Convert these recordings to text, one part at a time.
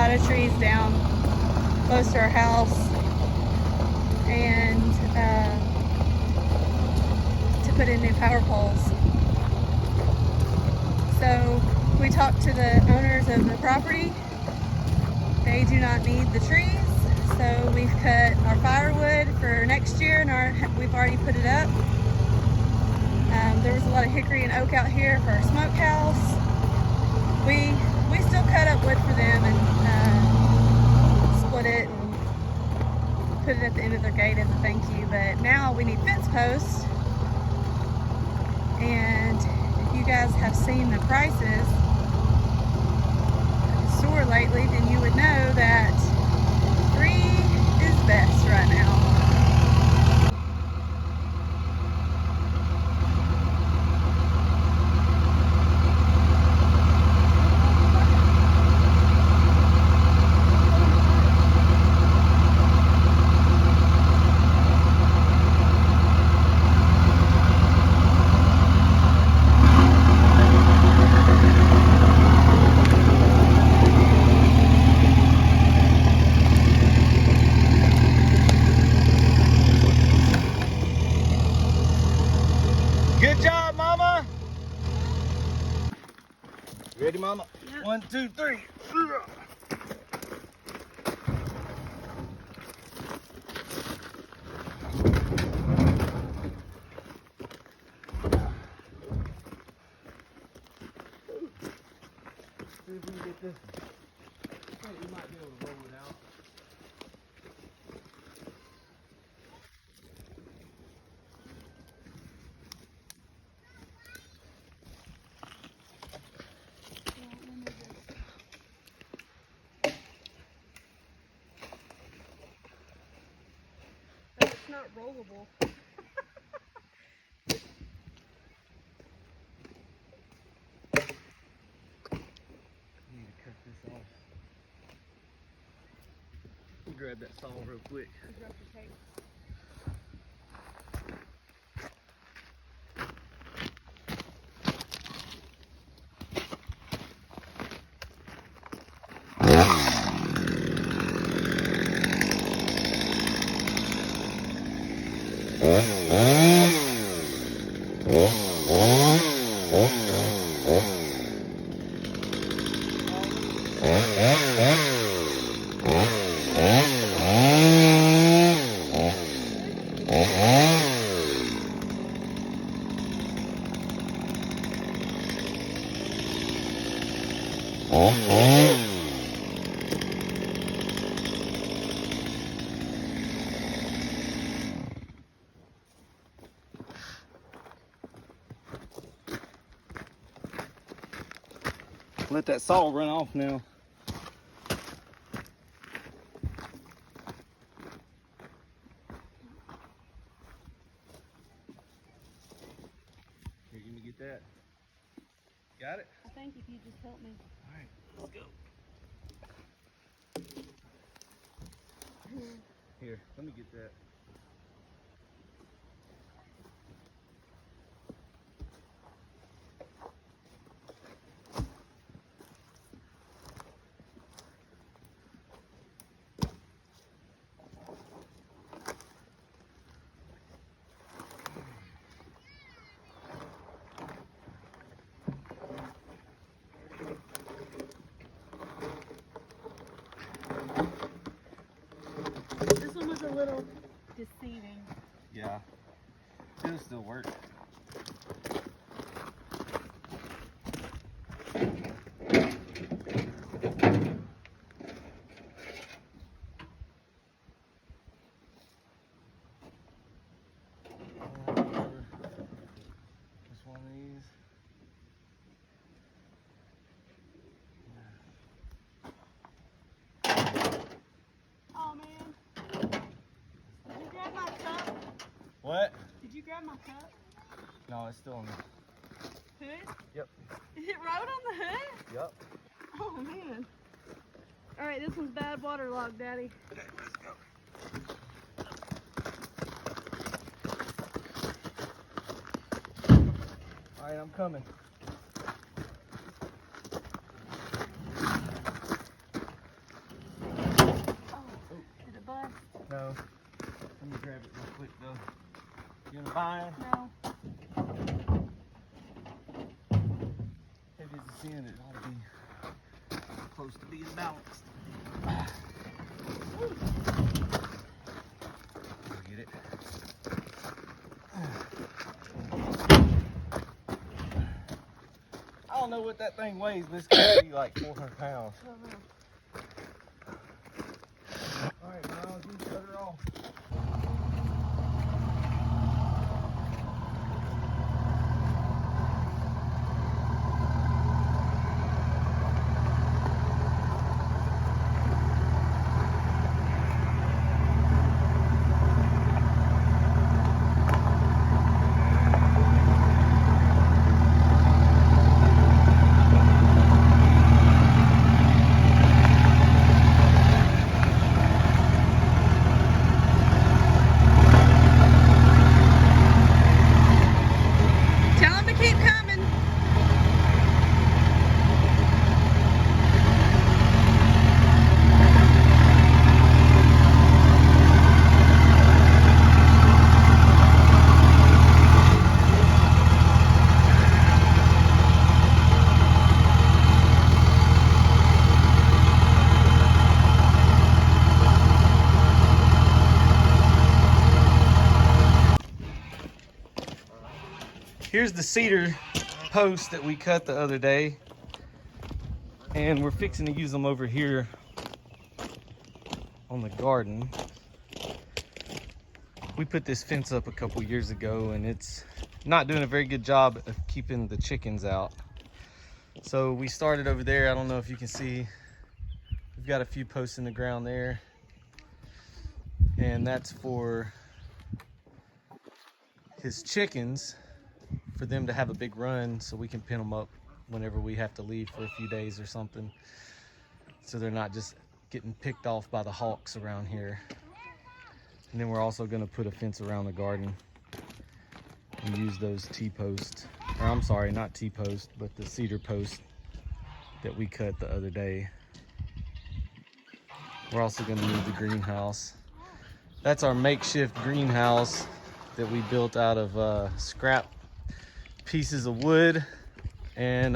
lot of trees down close to our house, and to put in new power poles. So we talked to the owners of the property. They do not need the trees, so we've cut our firewood for next year, and we've already put it up. There was a lot of hickory and oak out here for our smokehouse. We still cut up wood for them and split it and put it at the end of their gate as a thank you. But now we need fence posts, and if you guys have seen the prices at the store lately, then you would know that 3 is best right now. Good job, Mama. Ready, Mama? Yep. 1, 2, 3. See if we can get this one. I think you might be able to roll it out. But it's not rollable. Need to cut this off. Grab that saw real quick. Let that saw run off now. Here, let me get that. Got it? I think if you just help me. All right, let's go. Here, let me get that. This one was a little deceiving. Yeah, it'll still work. Just one of these. Oh man. Did you grab my cup? What? Did you grab my cup? No, it's still on the Hood? Yep. Is it wrote on the hood? Yep. Oh man. Alright, this one's bad waterlogged, Daddy. Okay, let's go. Alright, I'm coming. No. Let me grab it real quick though. You wanna buy it? No. If it's a sin, it ought to be close to being balanced. I'll get it. I don't know what that thing weighs, but it's gotta be like 400 pounds. Alright, Miles, you shut her off. Tell him to keep coming. Here's the cedar post that we cut the other day, and we're fixing to use them over here on the garden. We put this fence up a couple years ago, and it's not doing a very good job of keeping the chickens out. So we started over there. I don't know if you can see, we've got a few posts in the ground there, and that's for his chickens, for them to have a big run so we can pin them up whenever we have to leave for a few days or something, so they're not just getting picked off by the hawks around here. And then we're also going to put a fence around the garden and use those T-posts, or I'm sorry, not T-posts, but the cedar posts that we cut the other day. We're also going to move the greenhouse. That's our makeshift greenhouse that we built out of scrap pieces of wood and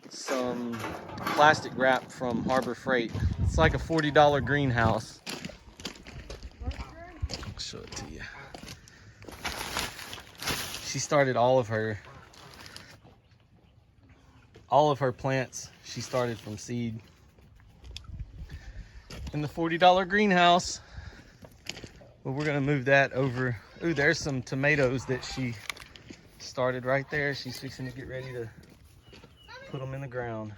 some plastic wrap from Harbor Freight. It's like a $40 greenhouse. I'll show it to you. She started all of her plants. She started from seed in the $40 greenhouse. But we're gonna move that over. Ooh, there's some tomatoes that she started right there. She's fixing to get ready to put them in the ground.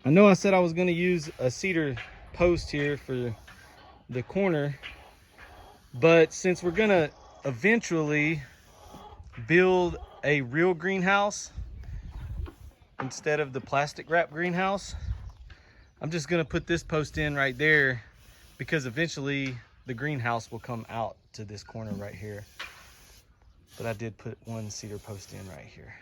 I know I said I was going to use a cedar post here for the corner, but since we're going to eventually build a real greenhouse instead of the plastic wrap greenhouse, I'm just going to put this post in right there, because eventually the greenhouse will come out to this corner right here. But I did put one cedar post in right here.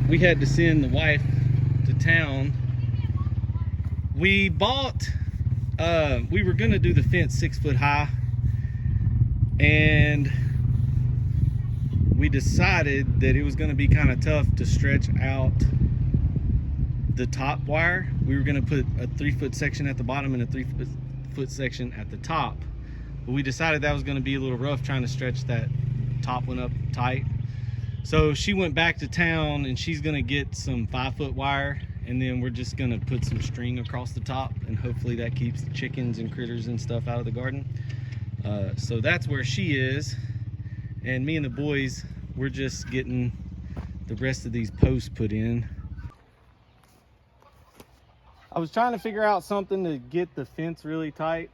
We had to send the wife to town. We bought we were gonna do the fence 6 foot high, and we decided that it was gonna be kind of tough to stretch out the top wire. We were gonna put a 3 foot section at the bottom and a 3 foot section at the top, but we decided that was gonna be a little rough trying to stretch that top one up tight. So she went back to town and she's gonna get some 5 foot wire, and then we're just gonna put some string across the top, and hopefully that keeps the chickens and critters and stuff out of the garden. So that's where she is, and me and the boys, we're just getting the rest of these posts put in. I was trying to figure out something to get the fence really tight,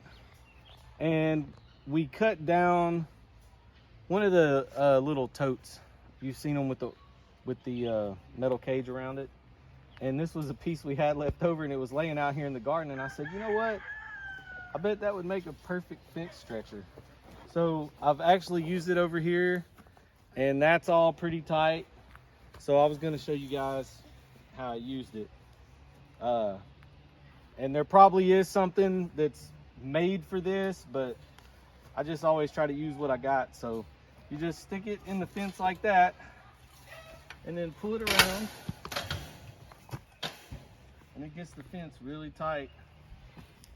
and we cut down one of the little totes. You've seen them with the metal cage around it. And this was a piece we had left over, and it was laying out here in the garden. And I said, you know what? I bet that would make a perfect fence stretcher. So I've actually used it over here, and that's all pretty tight. So I was gonna show you guys how I used it. And there probably is something that's made for this, but I just always try to use what I got. So you just stick it in the fence like that, and then pull it around, and it gets the fence really tight.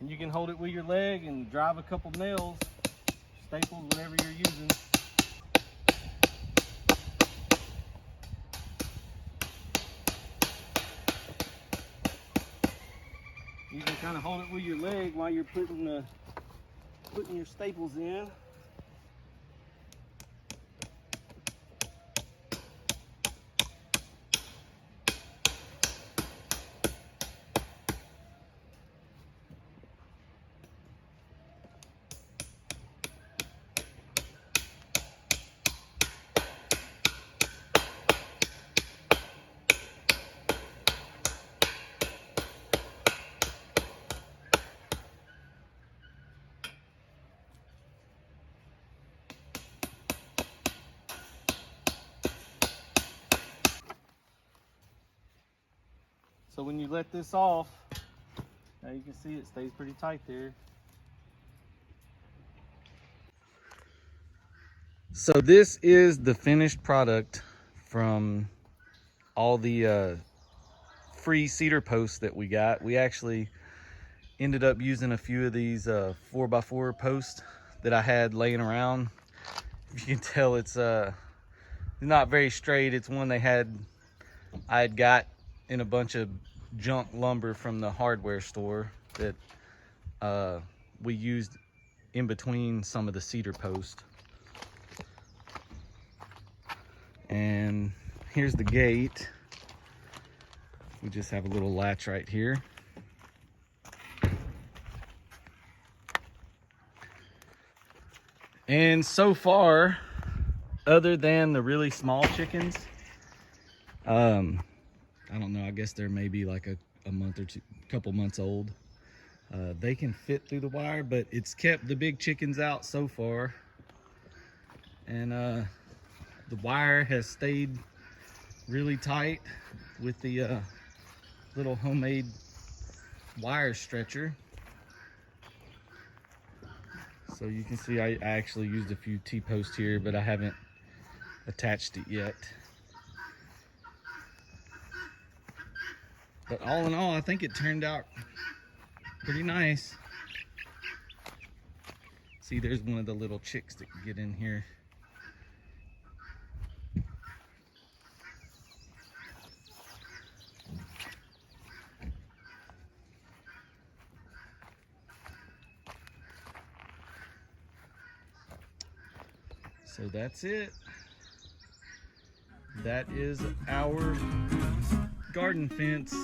And you can hold it with your leg and drive a couple nails, staples, whatever you're using. You can kind of hold it with your leg while you're putting your staples in. So when you let this off, now you can see it stays pretty tight there. So this is the finished product from all the free cedar posts that we got. We actually ended up using a few of these 4x4 posts that I had laying around. If you can tell, it's not very straight. It's one I had got in a bunch of junk lumber from the hardware store that we used in between some of the cedar posts. And here's the gate. We just have a little latch right here. And so far, other than the really small chickens, I don't know, I guess they're maybe like a month or two, couple months old. They can fit through the wire, but it's kept the big chickens out so far. And the wire has stayed really tight with the little homemade wire stretcher. So you can see I actually used a few T-posts here, but I haven't attached it yet. But all in all, I think it turned out pretty nice. See, there's one of the little chicks that can get in here. So that's it. That is our garden fence.